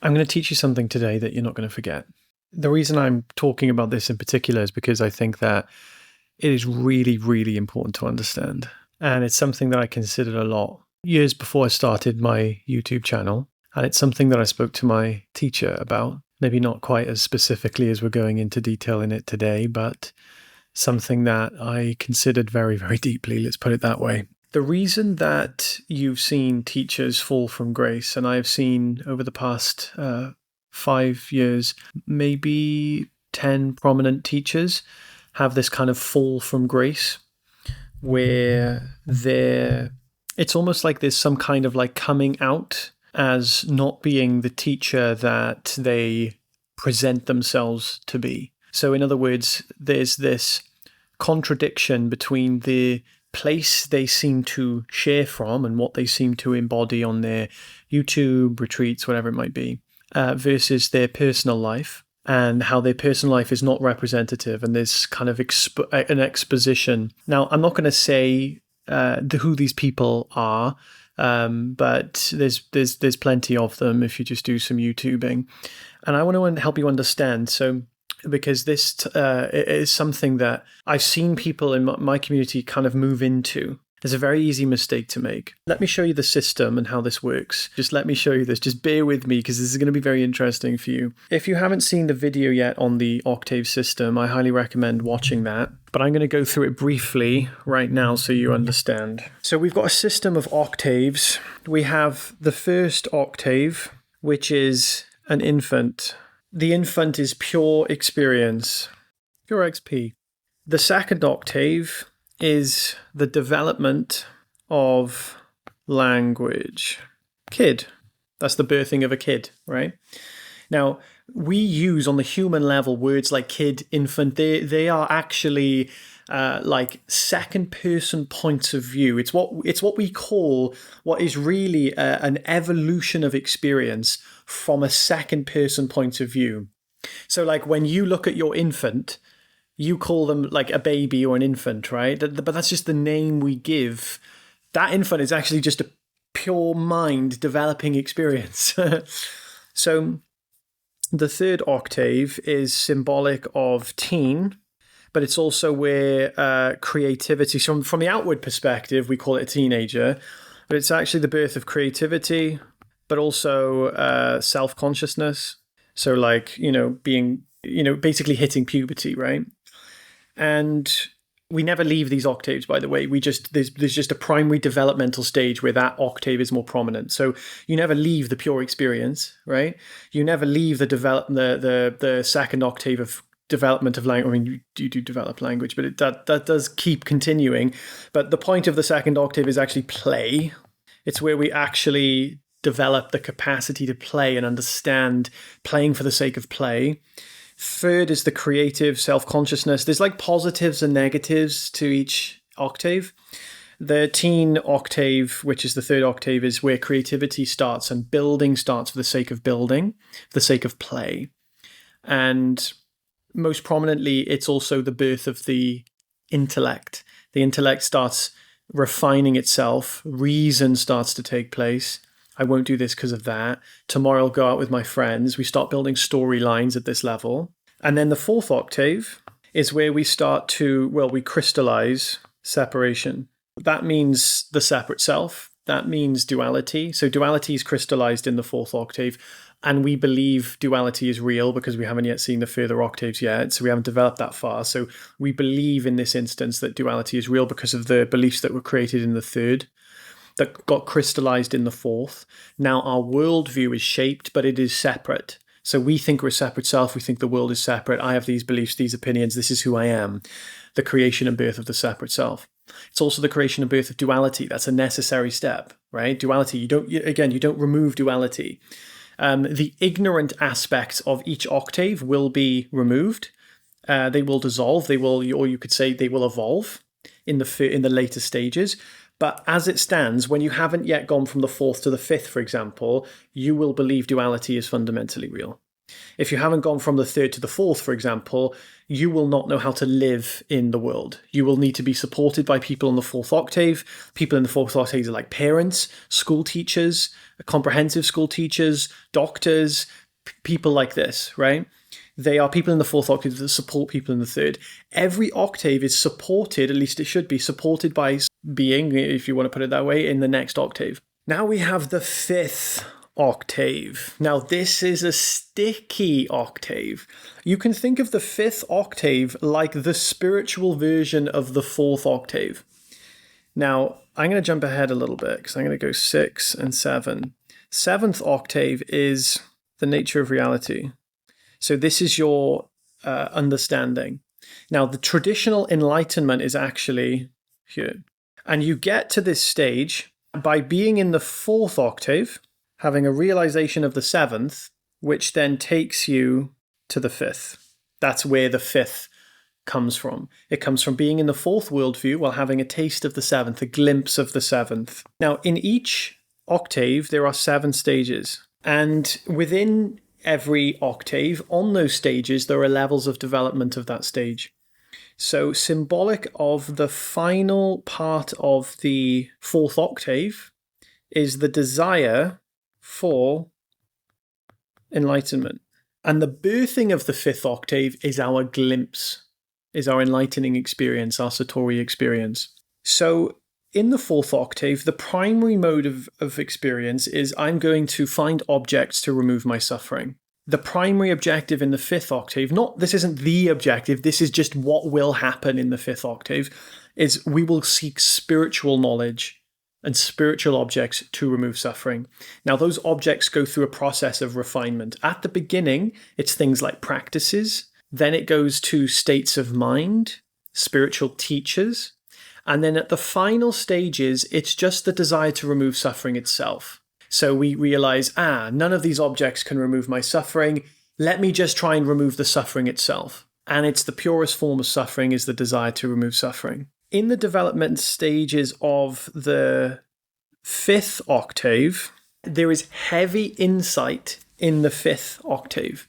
I'm going to teach you something today that you're not going to forget. The reason I'm talking about this in particular is because I think that it is really, really important to understand. And it's something that I considered a lot years before I started my YouTube channel. And it's something that I spoke to my teacher about, maybe not quite as specifically as we're going into detail in it today, but something that I considered very, very deeply, let's put it that way. The reason that you've seen teachers fall from grace, and I've seen over the past 5 years, maybe 10 prominent teachers have this kind of fall from grace where it's almost like there's some kind of like coming out as not being the teacher that they present themselves to be. So in other words, there's this contradiction between the place they seem to share from and what they seem to embody on their YouTube, retreats, whatever it might be, versus their personal life, and how their personal life is not representative. And there's kind of an exposition. Now, I'm not going to say who these people are, but there's plenty of them if you just do some YouTubing. And I want to help you understand. So, because this is something that I've seen people in my community kind of move into. It's a very easy mistake to make. Let me show you the system and how this works. Just let me show you this. Just bear with me because this is going to be very interesting for you. If you haven't seen the video yet on the octave system, I highly recommend watching that. But I'm going to go through it briefly right now so you understand. So we've got a system of octaves. We have the first octave, which is an infant. The infant is pure experience, pure XP. The second octave is the development of language. Kid. That's the birthing of a kid, right? Now, we use on the human level words like kid, infant. They are actually like second person points of view. It's what we call what is really an evolution of experience from a second person point of view. So like when you look at your infant, you call them like a baby or an infant, right? But that's just the name we give. That infant is actually just a pure mind developing experience. So the third octave is symbolic of teen, but it's also where creativity, so from the outward perspective, we call it a teenager, but it's actually the birth of creativity, but also self-consciousness. So like, being, basically hitting puberty, right? And we never leave these octaves, by the way. There's just a primary developmental stage where that octave is more prominent. So you never leave the pure experience, right? You never leave the second octave of development of language. I mean, you do develop language, but that does keep continuing. But the point of the second octave is actually play. It's where we actually develop the capacity to play and understand playing for the sake of play. Third is the creative self-consciousness. There's like positives and negatives to each octave. The teen octave, which is the third octave, is where creativity starts and building starts for the sake of building, for the sake of play. And most prominently, it's also the birth of the intellect. The intellect starts refining itself. Reason starts to take place. I won't do this because of that. Tomorrow I'll go out with my friends. We start building storylines at this level. And then the fourth octave is where we we crystallize separation. That means the separate self. That means duality. So duality is crystallized in the fourth octave. And we believe duality is real because we haven't yet seen the further octaves yet. So we haven't developed that far. So we believe in this instance that duality is real because of the beliefs that were created in the third, that got crystallized in the fourth. Now our worldview is shaped, but it is separate. So we think we're a separate self. We think the world is separate. I have these beliefs, these opinions. This is who I am. The creation and birth of the separate self. It's also the creation and birth of duality. That's a necessary step, right? Duality, you don't remove duality. The ignorant aspects of each octave will be removed. They will dissolve. Or you could say they will evolve in the later stages. But as it stands, when you haven't yet gone from the fourth to the fifth, for example, you will believe duality is fundamentally real. If you haven't gone from the third to the fourth, for example, you will not know how to live in the world. You will need to be supported by people on the fourth octave. People in the fourth octave are like parents, school teachers, comprehensive school teachers, doctors, people like this, right? They are people in the fourth octave that support people in the third. Every octave is supported, at least it should be, supported by being, if you want to put it that way, in the next octave. Now we have the fifth octave. Now this is a sticky octave. You can think of the fifth octave like the spiritual version of the fourth octave. Now I'm going to jump ahead a little bit because I'm going to go 6 and 7. Seventh octave is the nature of reality. So this is your understanding. Now the traditional enlightenment is actually here. And you get to this stage by being in the fourth octave, having a realization of the seventh, which then takes you to the fifth. That's where the fifth comes from. It comes from being in the fourth worldview while having a taste of the seventh, a glimpse of the seventh. Now, in each octave, there are 7 stages. And within every octave, on those stages, there are levels of development of that stage. So symbolic of the final part of the fourth octave is the desire for enlightenment. And the birthing of the fifth octave is our glimpse, is our enlightening experience, our Satori experience. So in the fourth octave, the primary mode of experience is I'm going to find objects to remove my suffering. The primary objective in the fifth octave, this isn't the objective, this is just what will happen in the fifth octave, is we will seek spiritual knowledge and spiritual objects to remove suffering. Now, those objects go through a process of refinement. At the beginning, it's things like practices. Then it goes to states of mind, spiritual teachers. And then at the final stages, it's just the desire to remove suffering itself. So we realize, none of these objects can remove my suffering. Let me just try and remove the suffering itself. And it's the purest form of suffering is the desire to remove suffering. In the development stages of the fifth octave, there is heavy insight in the fifth octave.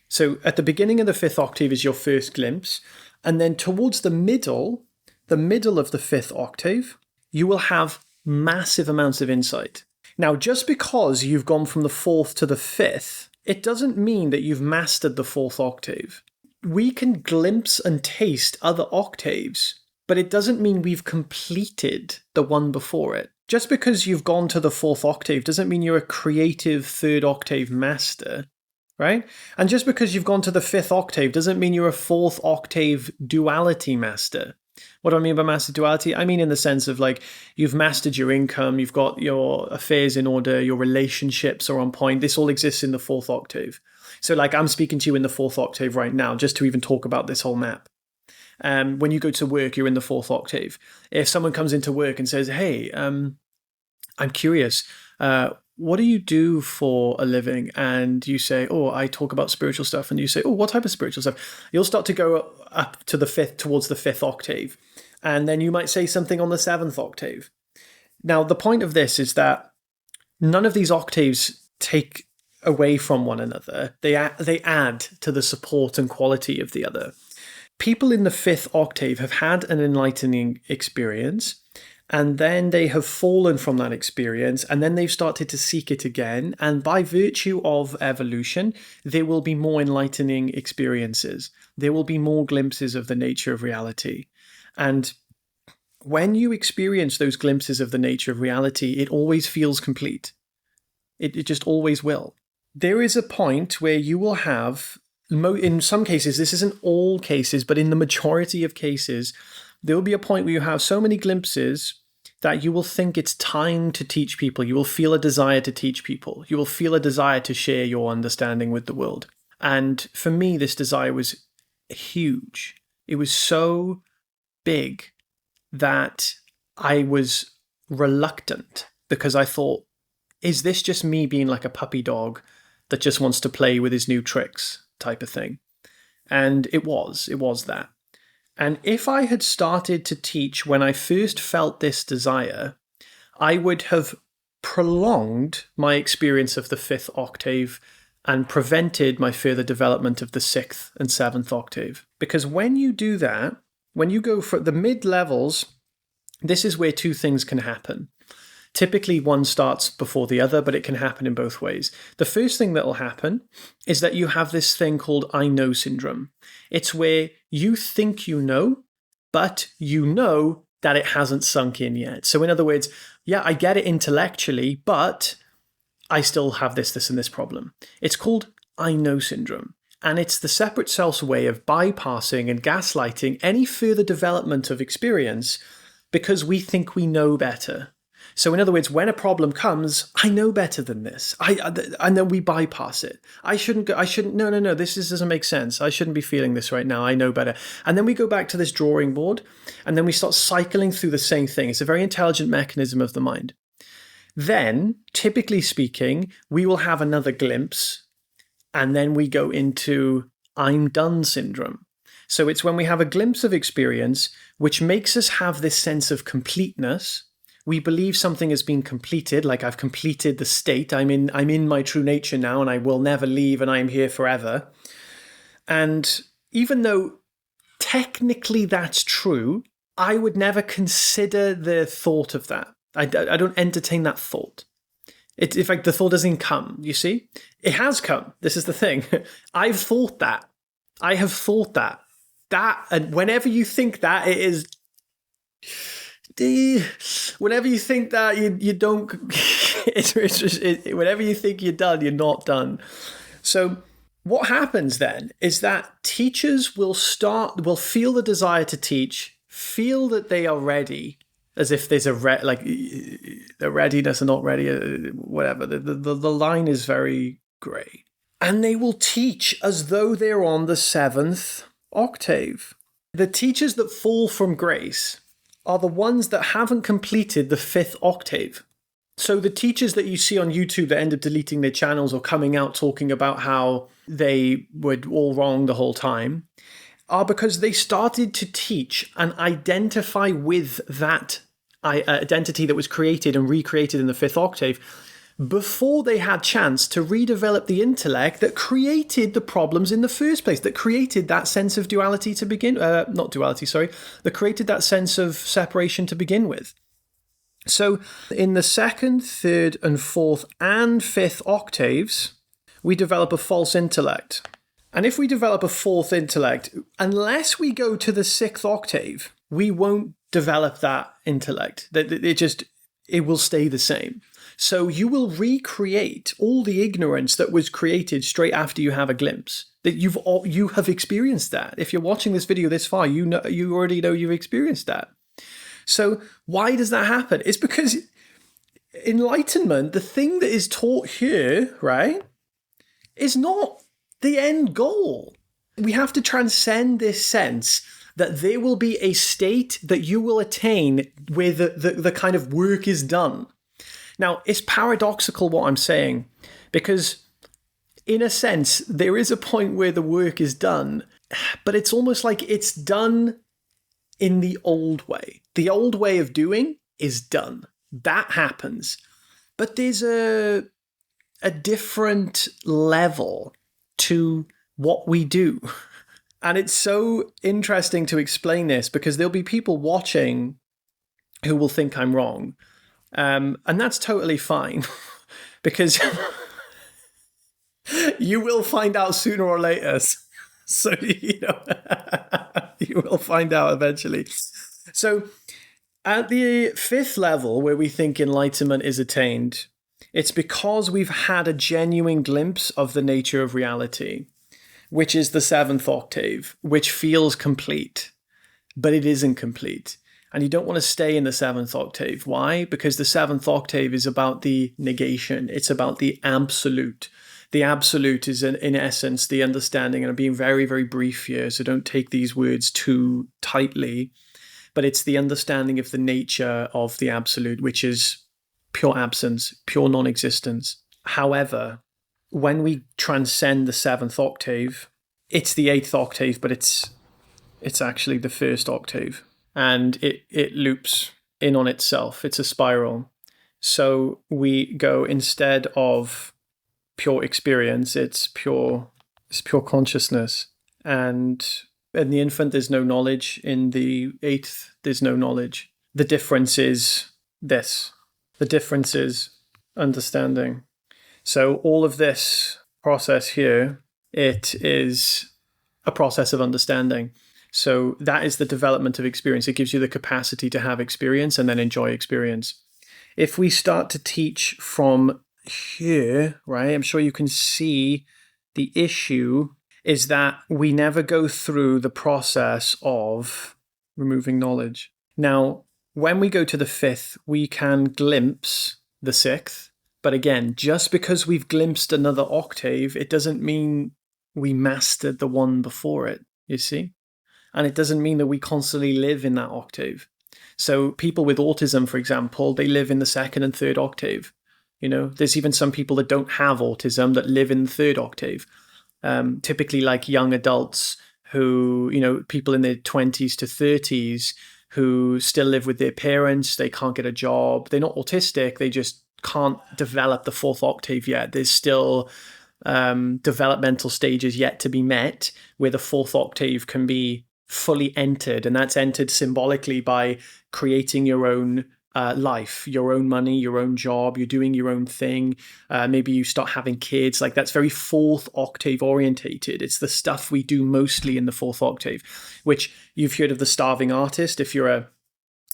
So at the beginning of the fifth octave is your first glimpse. And then towards the middle of the fifth octave, you will have massive amounts of insight. Now, just because you've gone from the fourth to the fifth, it doesn't mean that you've mastered the fourth octave. We can glimpse and taste other octaves, but it doesn't mean we've completed the one before it. Just because you've gone to the fourth octave doesn't mean you're a creative third octave master, right? And just because you've gone to the fifth octave doesn't mean you're a fourth octave duality master. What do I mean by master duality? I mean in the sense of like you've mastered your income, you've got your affairs in order, your relationships are on point. This all exists in the fourth octave. So like I'm speaking to you in the fourth octave right now, just to even talk about this whole map. When you go to work, you're in the fourth octave. If someone comes into work and says, hey, I'm curious, what do you do for a living? And you say, oh, I talk about spiritual stuff. And you say, oh, what type of spiritual stuff? You'll start to go up to towards the fifth octave. And then you might say something on the seventh octave. Now, the point of this is that none of these octaves take away from one another. They add to the support and quality of the other. People in the fifth octave have had an enlightening experience, and then they have fallen from that experience, and then they've started to seek it again. And by virtue of evolution, there will be more enlightening experiences. There will be more glimpses of the nature of reality. And when you experience those glimpses of the nature of reality, it always feels complete. It just always will. There is a point where you will have, in some cases, this isn't all cases, but in the majority of cases, there will be a point where you have so many glimpses that you will think it's time to teach people. You will feel a desire to teach people. You will feel a desire to share your understanding with the world. And for me, this desire was huge. It was so big that I was reluctant because I thought, is this just me being like a puppy dog that just wants to play with his new tricks type of thing? And it was that. And if I had started to teach when I first felt this desire, I would have prolonged my experience of the fifth octave and prevented my further development of the 6th and 7th octave. Because when you do that, when you go for the mid levels, this is where two things can happen. Typically, one starts before the other, but it can happen in both ways. The first thing that will happen is that you have this thing called I know syndrome. It's where you think you know, but you know that it hasn't sunk in yet. So in other words, yeah, I get it intellectually, but I still have this, and this problem. It's called I know syndrome. And it's the separate self's way of bypassing and gaslighting any further development of experience because we think we know better. So in other words, when a problem comes, I know better than this. And then we bypass it. No, this doesn't make sense. I shouldn't be feeling this right now. I know better. And then we go back to this drawing board and then we start cycling through the same thing. It's a very intelligent mechanism of the mind. Then, typically speaking, we will have another glimpse and then we go into I'm done syndrome. So it's when we have a glimpse of experience, which makes us have this sense of completeness. We believe something has been completed, like I've completed the state. I'm in my true nature now and I will never leave and I am here forever. And even though technically that's true, I would never consider the thought of that. I don't entertain that thought. It's in fact, the thought doesn't come, you see? It has come. This is the thing. I've thought that. I have thought that. And whenever you think that, it is... Whenever you think that, you don't... whenever you think you're done, you're not done. So what happens then is that teachers will feel the desire to teach, feel that they are ready, as if there's a readiness or not ready, whatever. The line is very grey. And they will teach as though they're on the 7th octave. The teachers that fall from grace are the ones that haven't completed the 5th octave. So the teachers that you see on YouTube that end up deleting their channels or coming out talking about how they were all wrong the whole time are because they started to teach and identify with that identity that was created and recreated in the 5th octave before they had chance to redevelop the intellect that created the problems in the first place, that created that sense of duality to begin, that created that sense of separation to begin with. So in the 2nd, 3rd, and 4th, and 5th octaves, we develop a false intellect. And if we develop a 4th intellect, unless we go to the 6th octave, we won't develop that intellect. It will stay the same. So you will recreate all the ignorance that was created straight after you have a glimpse. That you have experienced that. If you're watching this video this far, you already know you've experienced that. So why does that happen? It's because enlightenment, the thing that is taught here, right, is not the end goal. We have to transcend this sense that there will be a state that you will attain where the kind of work is done. Now, it's paradoxical what I'm saying, because in a sense, there is a point where the work is done, but it's almost like it's done in the old way. The old way of doing is done. That happens. But there's a different level to what we do. And it's so interesting to explain this because there'll be people watching who will think I'm wrong. And that's totally fine because you will find out sooner or later. So, you will find out eventually. So at the 5th level where we think enlightenment is attained, it's because we've had a genuine glimpse of the nature of reality, which is the 7th octave, which feels complete, but it isn't complete. And you don't want to stay in the 7th octave. Why? Because the 7th octave is about the negation. It's about the absolute. The absolute is, in essence, the understanding, and I'm being very, very brief here, so don't take these words too tightly, but it's the understanding of the nature of the absolute, which is pure absence, pure non-existence. However, when we transcend the 7th octave, it's the 8th octave, but it's actually the 1st octave. And it loops in on itself. It's a spiral. So we go, instead of pure experience. It's pure consciousness. And in the infant, there's no knowledge. In the eighth, there's no knowledge. The difference is this. The difference is understanding. So all of this process here, it is a process of understanding. So that is the development of experience. It gives you the capacity to have experience and then enjoy experience. If we start to teach from here, right, I'm sure you can see the issue is that we never go through the process of removing knowledge. Now, when we go to the fifth, we can glimpse the sixth. But again, just because we've glimpsed another octave, it doesn't mean we mastered the one before it, you see? And it doesn't mean that we constantly live in that octave. So people with autism, for example, they live in the second and third octave. You know, there's even some people that don't have autism that live in the third octave. Typically like young adults who, you know, people in their 20s to 30s who still live with their parents. They can't get a job. They're not autistic. They just can't develop the fourth octave yet. There's still developmental stages yet to be met where the fourth octave can be fully entered. And that's entered symbolically by creating your own life, your own money, your own job, you're doing your own thing. Maybe you start having kids. Like that's very fourth octave orientated. It's the stuff we do mostly in the fourth octave, which you've heard of the starving artist. If you're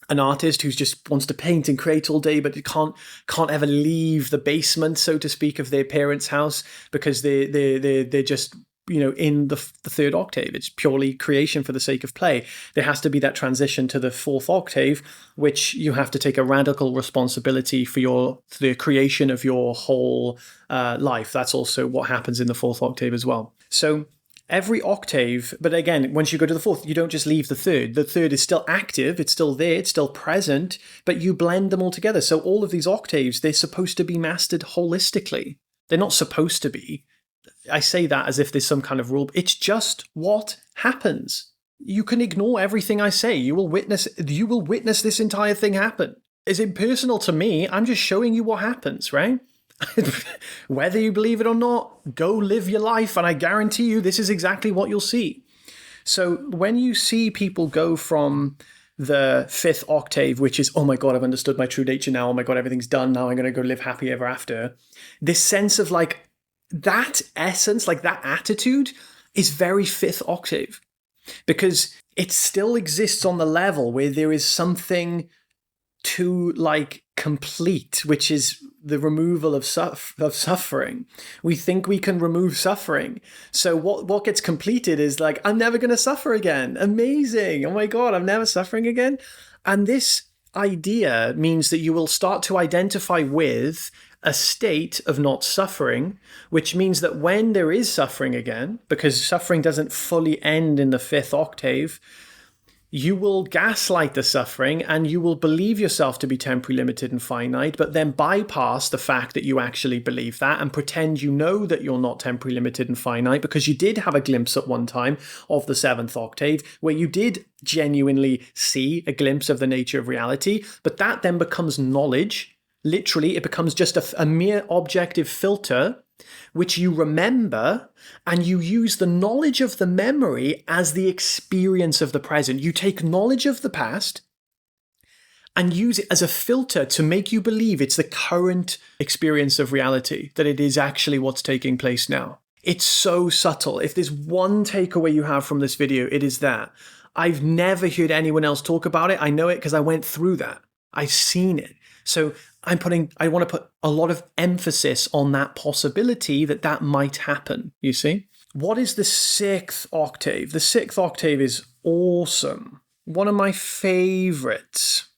an artist who just wants to paint and create all day, but can't ever leave the basement, so to speak, of their parents' house because they're just, you know, in the third octave. It's purely creation for the sake of play. There has to be that transition to the fourth octave, which you have to take a radical responsibility for the creation of your whole life. That's also what happens in the fourth octave as well. So every octave, but again, once you go to the fourth, you don't just leave the third. The third is still active, it's still there, it's still present, but you blend them all together. So all of these octaves, they're supposed to be mastered holistically. They're not supposed to be. I say that as if there's some kind of rule. It's just what happens. You can ignore everything I say. You will witness this entire thing happen. It's impersonal to me. I'm just showing you what happens, right? Whether you believe it or not, go live your life, and I guarantee you this is exactly what you'll see. So when you see people go from the fifth octave, which is, oh my God, I've understood my true nature now, oh my God, everything's done, now I'm going to go live happy ever after, this sense of like, that essence, like that attitude is very fifth octave because it still exists on the level where there is something to like complete, which is the removal of suffering. We think we can remove suffering. So what gets completed is like, I'm never going to suffer again. Amazing. Oh my God, I'm never suffering again. And this idea means that you will start to identify with a state of not suffering, which means that when there is suffering again, because suffering doesn't fully end in the fifth octave, you will gaslight the suffering and you will believe yourself to be temporally limited and finite, but then bypass the fact that you actually believe that and pretend you know that you're not temporally limited and finite because you did have a glimpse at one time of the seventh octave where you did genuinely see a glimpse of the nature of reality, but that then becomes knowledge. Literally, it becomes just a mere objective filter, which you remember, and you use the knowledge of the memory as the experience of the present. You take knowledge of the past and use it as a filter to make you believe it's the current experience of reality, that it is actually what's taking place now. It's so subtle. If there's one takeaway you have from this video, it is that. I've never heard anyone else talk about it. I know it because I went through that. I've seen it. So I want to put a lot of emphasis on that possibility that might happen, you see? What is the sixth octave? The sixth octave is awesome. One of my favorites.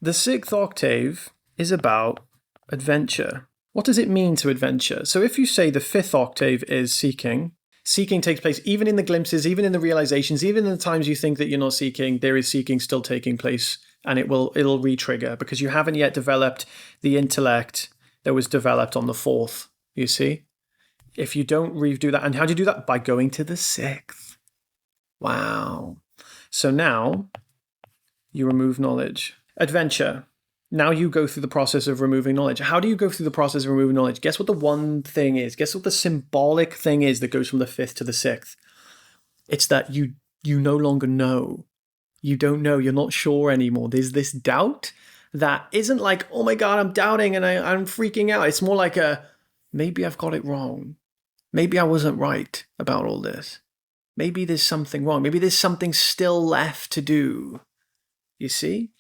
The sixth octave is about adventure. What does it mean to adventure? So if you say the fifth octave is seeking takes place even in the glimpses, even in the realizations, even in the times you think that you're not seeking, there is seeking still taking place. And it'll re-trigger because you haven't yet developed the intellect that was developed on the fourth, you see? If you don't redo that, and how do you do that? By going to the sixth. Wow. So now you remove knowledge. Adventure. Now you go through the process of removing knowledge. How do you go through the process of removing knowledge? Guess what the one thing is? Guess what the symbolic thing is that goes from the fifth to the sixth? It's that you no longer know. You don't know. You're not sure anymore. There's this doubt that isn't like, oh my God, I'm doubting and I'm freaking out. It's more like maybe I've got it wrong. Maybe I wasn't right about all this. Maybe there's something wrong. Maybe there's something still left to do. You see?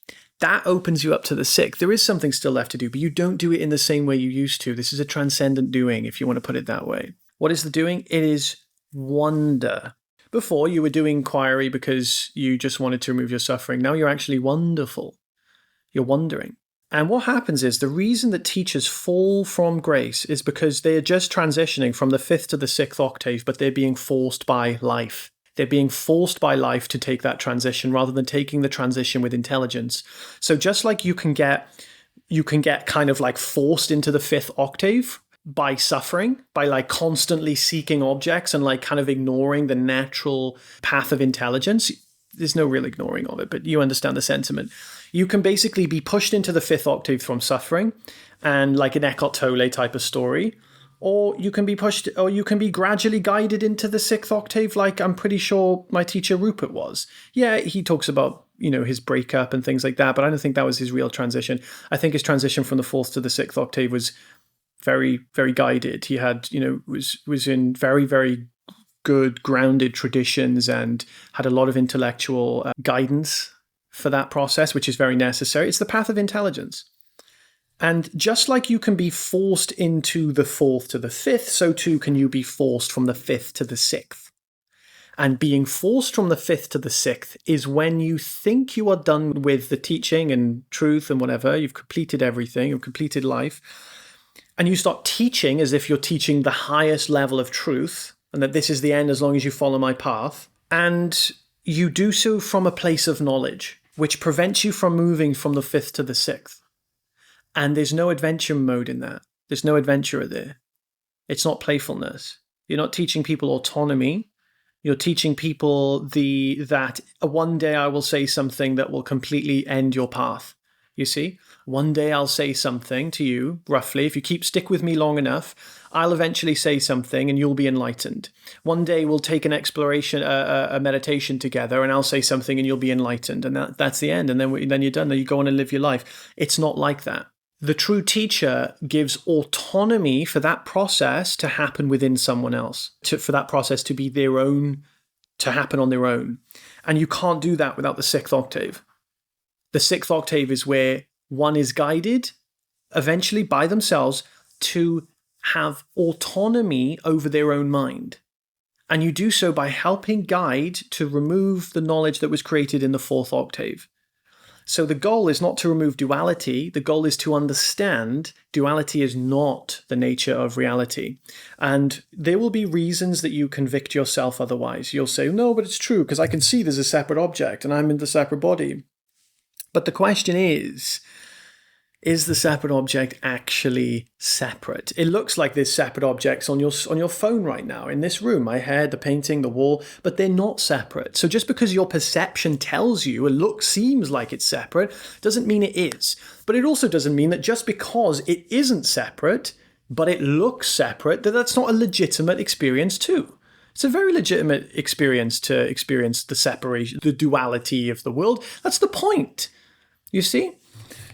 That opens you up to the sixth. There is something still left to do, but you don't do it in the same way you used to. This is a transcendent doing, if you want to put it that way. What is the doing? It is wonder. Before, you were doing inquiry because you just wanted to remove your suffering. Now you're actually wonderful. You're wondering. And what happens is the reason that teachers fall from grace is because they are just transitioning from the fifth to the sixth octave, but they're being forced by life. They're being forced by life to take that transition rather than taking the transition with intelligence. So just like you can get kind of like forced into the fifth octave by suffering, by like constantly seeking objects and like kind of ignoring the natural path of intelligence. There's no real ignoring of it, but you understand the sentiment. You can basically be pushed into the fifth octave from suffering and like an Eckhart Tolle type of story. Or you can be pushed, or you can be gradually guided into the sixth octave, like I'm pretty sure my teacher Rupert was. Yeah, he talks about, his breakup and things like that, but I don't think that was his real transition. I think his transition from the fourth to the sixth octave was very, very guided. He had, was in very, very good grounded traditions and had a lot of intellectual guidance for that process, which is very necessary. It's the path of intelligence. And just like you can be forced into the fourth to the fifth, so too can you be forced from the fifth to the sixth. And being forced from the fifth to the sixth is when you think you are done with the teaching and truth and whatever, you've completed everything, you've completed life, and you start teaching as if you're teaching the highest level of truth, and that this is the end as long as you follow my path. And you do so from a place of knowledge, which prevents you from moving from the fifth to the sixth. And there's no adventure mode in that. There's no adventurer there. It's not playfulness. You're not teaching people autonomy. You're teaching people that one day I will say something that will completely end your path. You see? One day I'll say something to you, roughly. If you stick with me long enough, I'll eventually say something and you'll be enlightened. One day we'll take an exploration, a meditation together, and I'll say something and you'll be enlightened. And that's the end. And then you're done. Then you go on and live your life. It's not like that. The true teacher gives autonomy for that process to happen within someone else, for that process to be their own, to happen on their own. And you can't do that without the sixth octave. The sixth octave is where one is guided, eventually by themselves, to have autonomy over their own mind. And you do so by helping guide to remove the knowledge that was created in the fourth octave. So the goal is not to remove duality. The goal is to understand duality is not the nature of reality. And there will be reasons that you convict yourself otherwise. You'll say, no, but it's true because I can see there's a separate object and I'm in the separate body. But the question is the separate object actually separate? It looks like there's separate objects on your phone right now, in this room, my head, the painting, the wall, but they're not separate. So just because your perception tells you seems like it's separate, doesn't mean it is. But it also doesn't mean that just because it isn't separate, but it looks separate, that's not a legitimate experience too. It's a very legitimate experience to experience the separation, the duality of the world. That's the point, you see?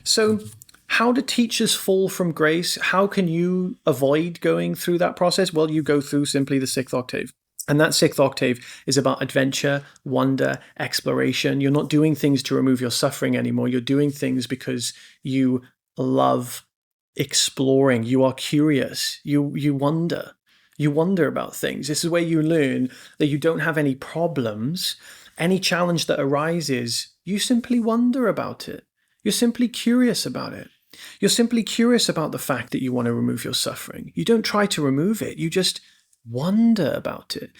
So how do teachers fall from grace? How can you avoid going through that process? Well, you go through simply the sixth octave. And that sixth octave is about adventure, wonder, exploration. You're not doing things to remove your suffering anymore. You're doing things because you love exploring. You are curious. You wonder. You wonder about things. This is where you learn that you don't have any problems. Any challenge that arises, you simply wonder about it. You're simply curious about it. You're simply curious about the fact that you want to remove your suffering. You don't try to remove it. You just wonder about it.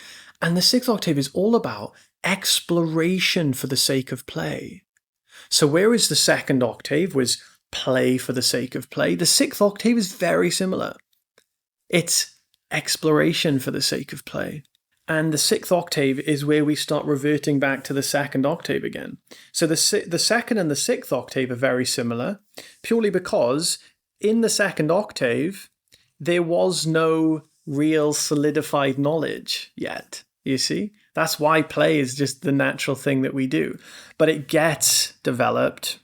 And the sixth octave is all about exploration for the sake of play. So whereas the second octave was play for the sake of play, the sixth octave is very similar. It's exploration for the sake of play. And the sixth octave is where we start reverting back to the second octave again. So the second and the sixth octave are very similar, purely because in the second octave, there was no real solidified knowledge yet, you see? That's why play is just the natural thing that we do. But it gets developed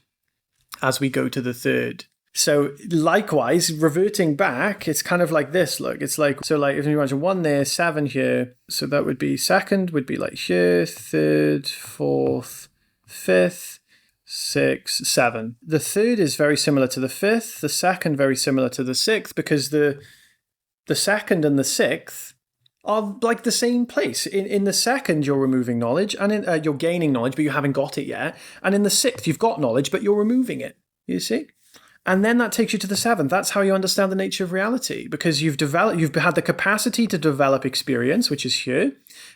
as we go to the third. So likewise, reverting back, it's kind of like this, look. It's like, so like if you imagine 1 there, 7 here. So that would be second, would be like here, third, fourth, fifth, 6, 7. The third is very similar to the fifth, the second very similar to the sixth, because the second and the sixth are like the same place. In the second, you're removing knowledge, and you're gaining knowledge, but you haven't got it yet. And in the sixth, you've got knowledge, but you're removing it, you see? And then that takes you to the seventh. That's how you understand the nature of reality, because you've had the capacity to develop experience, which is here.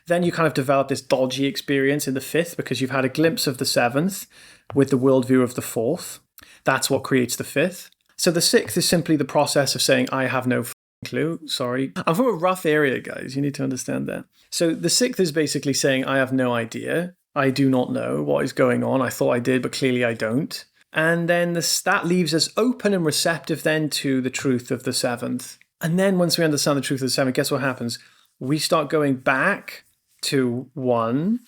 Then you kind of develop this dodgy experience in the fifth, because you've had a glimpse of the seventh with the worldview of the fourth. That's what creates the fifth. So the sixth is simply the process of saying, I have no clue. Sorry. I'm from a rough area, guys. You need to understand that. So the sixth is basically saying, I have no idea. I do not know what is going on. I thought I did, but clearly I don't. And then that leaves us open and receptive then to the truth of the seventh. And then once we understand the truth of the seventh, guess what happens? We start going back to 1,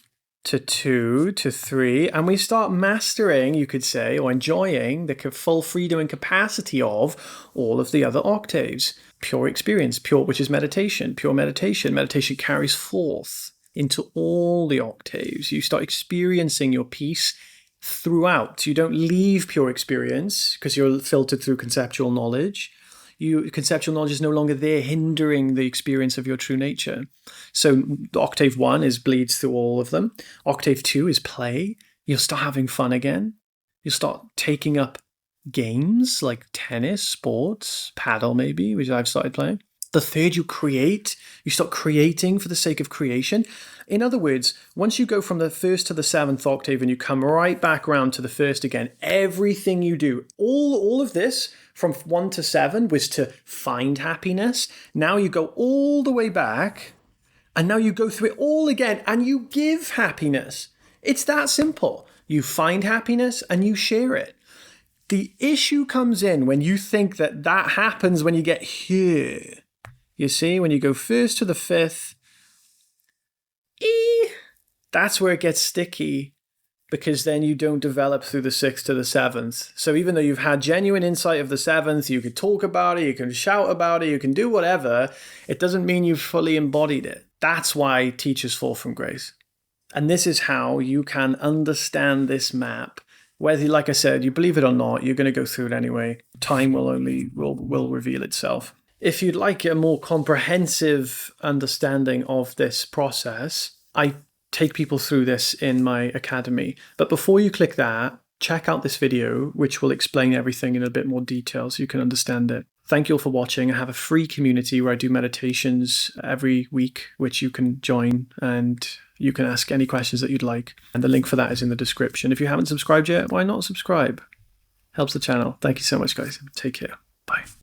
to 2, to 3, and we start mastering, you could say, or enjoying the full freedom and capacity of all of the other octaves. Pure experience, pure, which is meditation, pure meditation. Meditation carries forth into all the octaves. You start experiencing your peace throughout. You don't leave pure experience because you're filtered through conceptual knowledge. Conceptual knowledge is no longer there hindering the experience of your true nature. So octave 1 bleeds through all of them. Octave 2 is play. You'll start having fun again. You'll start taking up games like tennis, sports, paddle maybe, which I've started playing. The third, you create. You start creating for the sake of creation. In other words, once you go from the first to the seventh octave and you come right back around to the first again, everything you do, all of this from 1 to 7 was to find happiness. Now you go all the way back and now you go through it all again and you give happiness. It's that simple. You find happiness and you share it. The issue comes in when you think that happens when you get here. You see, when you go first to the fifth, that's where it gets sticky, because then you don't develop through the sixth to the seventh. So even though you've had genuine insight of the seventh, you could talk about it, you can shout about it, you can do whatever, it doesn't mean you've fully embodied it. That's why teachers fall from grace. And this is how you can understand this map. Whether, like I said, you believe it or not, you're going to go through it anyway. Time will reveal itself. If you'd like a more comprehensive understanding of this process, I take people through this in my academy. But before you click that, check out this video, which will explain everything in a bit more detail so you can understand it. Thank you all for watching. I have a free community where I do meditations every week, which you can join, and you can ask any questions that you'd like. And the link for that is in the description. If you haven't subscribed yet, why not subscribe? Helps the channel. Thank you so much, guys. Take care.